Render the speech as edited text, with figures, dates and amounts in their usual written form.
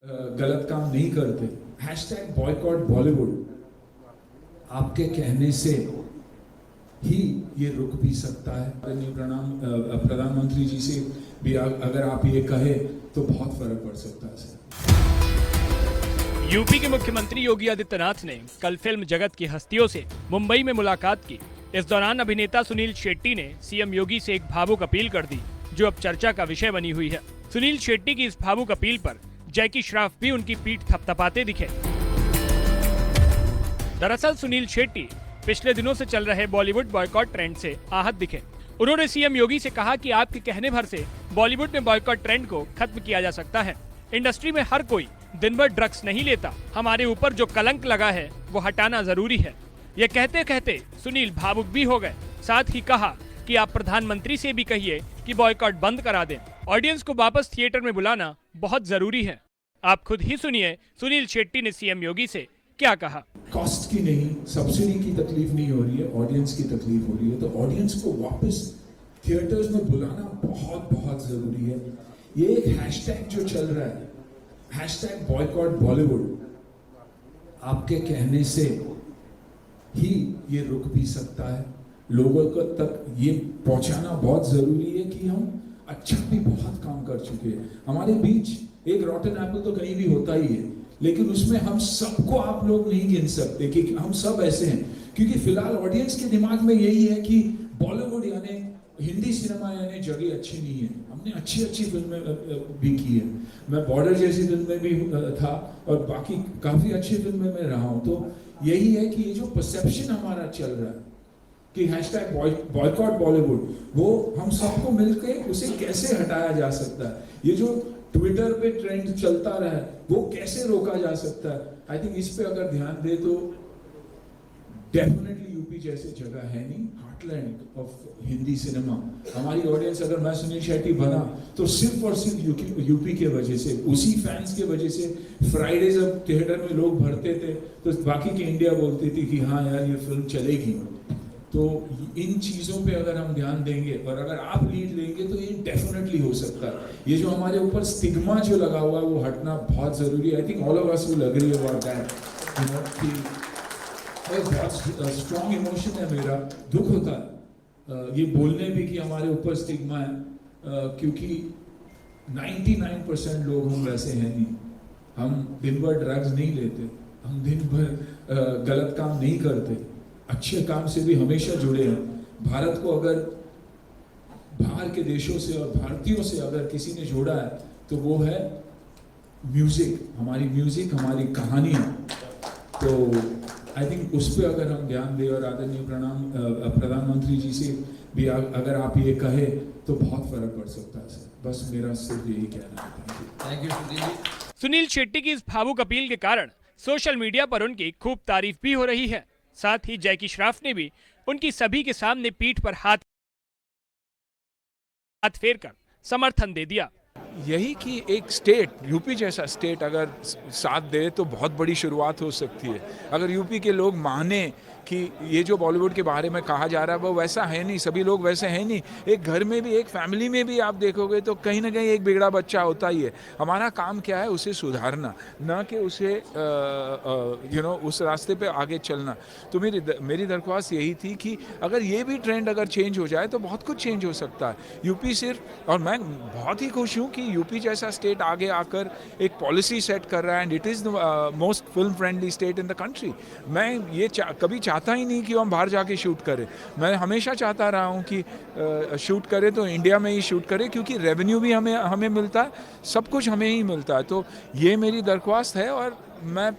गलत काम नहीं करते। हैशटैग बॉयकॉट बॉलीवुड आपके कहने से ही ये रुक भी सकता है। आदरणीय प्रधानमंत्री जी से भी अगर आप ये कहे तो बहुत फर्क पड़ सकता है सर। यूपी के मुख्यमंत्री योगी आदित्यनाथ ने कल फिल्म जगत की हस्तियों से मुंबई में मुलाकात की। इस दौरान अभिनेता सुनील शेट्टी ने सीएम योगी से एक भावुक अपील कर दी, जो अब चर्चा का विषय बनी हुई है। सुनील शेट्टी की इस भावुक अपील पर जैकी श्रॉफ भी उनकी पीठ थपथपाते दिखे। दरअसल सुनील शेट्टी पिछले दिनों से चल रहे बॉलीवुड बॉयकॉट ट्रेंड से आहत दिखे। उन्होंने सीएम योगी से कहा कि आपके कहने भर से बॉलीवुड में बॉयकॉट ट्रेंड को खत्म किया जा सकता है। इंडस्ट्री में हर कोई दिन भर ड्रग्स नहीं लेता। हमारे ऊपर जो कलंक लगा है वो हटाना जरूरी है। ये कहते कहते सुनील भावुक भी हो गए। साथ ही कहा कि आप प्रधानमंत्री से भी कहिए कि बॉयकॉट बंद करा दें। ऑडियंस को वापस थिएटर में बुलाना बहुत जरूरी है। आप खुद ही सुनिए सुनील शेट्टी ने सीएम योगी से क्या कहा। कॉस्ट की नहीं, सब्सिडी की तकलीफ नहीं हो रही है, ऑडियंस की तकलीफ हो रही है। तो ऑडियंस को वापस थिएटर्स में बुलाना बहुत बहुत जरूरी है। ये एक हैशटैग जो चल रहा है, हैशटैग बॉयकॉट बॉलीवुड, आपके कहने से ही ये रुक भी सकता है। लोगों को तक ये पहुंचाना बहुत जरूरी है कि हम अच्छा भी बहुत काम कर चुके हैं। हमारे बीच एक रॉटन एप्पल तो कहीं भी होता ही है, लेकिन उसमें हम सबको आप लोग नहीं गिन सकते कि हम सब ऐसे हैं। क्योंकि फिलहाल ऑडियंस के दिमाग में यही है कि बॉलीवुड यानी हिंदी सिनेमा यानी जगह अच्छी नहीं है। हमने अच्छी अच्छी फिल्में भी की है। मैं बॉर्डर जैसी फिल्में भी था और बाकी काफी अच्छी फिल्में में रहा हूं। तो यही है कि ये जो परसेप्शन हमारा चल रहा है कि हैशटैग बॉयकॉट बॉलीवुड, वो हम सबको मिलकर उसे कैसे हटाया जा सकता है। ये जो ट्विटर पे ट्रेंड चलता रहा है वो कैसे रोका जा सकता है। आई थिंक इस पे अगर ध्यान दे तो डेफिनेटली यूपी जैसे जगह है नहीं, हार्टलैंड ऑफ हिंदी सिनेमा। हमारी ऑडियंस, अगर मैं सुनील शेट्टी बना तो सिर्फ और सिर्फ यूपी के वजह से, उसी फैंस के वजह से। फ्राइडे जब थिएटर में लोग भरते थे तो बाकी की इंडिया बोलती थी कि हाँ यार ये फिल्म चलेगी। तो इन चीजों पे अगर हम ध्यान देंगे और अगर आप लीड लेंगे तो ये डेफिनेटली हो सकता है। ये जो हमारे ऊपर स्टिग्मा जो लगा हुआ है वो हटना बहुत जरूरी है। I think all of us will agree about that, you know, कि बहुत स्ट्रॉन्ग इमोशन है मेरा। दुख होता है ये बोलने भी कि हमारे ऊपर स्टिग्मा है, क्योंकि 99% लोग हम वैसे हैं नहीं। हम दिन भर ड्रग्स नहीं लेते, हम दिन भर गलत काम नहीं करते, अच्छे काम से भी हमेशा जुड़े हैं। भारत को अगर बाहर के देशों से और भारतीयों से अगर किसी ने जोड़ा है तो वो है म्यूजिक, हमारी कहानियां। तो आई थिंक उस पर अगर हम ध्यान दें और आदरणीय प्रधानमंत्री जी से भी अगर आप ये कहे तो बहुत फर्क पड़ सकता है सर। बस मेरा सिर्फ यही कहना है। Thank you Sunil. सुनील शेट्टी की इस भावुक अपील के कारण सोशल मीडिया पर उनकी खूब तारीफ भी हो रही है। साथ ही जैकी श्रॉफ ने भी उनकी सभी के सामने पीठ पर हाथ फेरकर समर्थन दे दिया। यही कि एक स्टेट, यूपी जैसा स्टेट अगर साथ दे तो बहुत बड़ी शुरुआत हो सकती है। अगर यूपी के लोग माने कि ये जो बॉलीवुड के बारे में कहा जा रहा है वो वैसा है नहीं, सभी लोग वैसे हैं नहीं। एक घर में भी, एक फैमिली में भी आप देखोगे तो कहीं ना कहीं एक बिगड़ा बच्चा होता ही है। हमारा काम क्या है, उसे सुधारना, ना कि उसे उस रास्ते पे आगे चलना। तो मेरी दरख्वास्त यही थी कि अगर ये भी ट्रेंड अगर चेंज हो जाए तो बहुत कुछ चेंज हो सकता है। यूपी सिर्फ, और मैं बहुत ही खुश हूँ कि यूपी जैसा स्टेट आगे आकर एक पॉलिसी सेट कर रहा है and it is the most film friendly state in the country. मैं ये कभी चाहता ही नहीं कि हम बाहर जाके शूट करें। मैं हमेशा चाहता रहा हूँ कि शूट करें तो इंडिया में ही शूट करें, क्योंकि रेवेन्यू भी हमें मिलता है, सब कुछ हमें ही मिलता है। तो ये मेरी दरख्वास्त है और मैं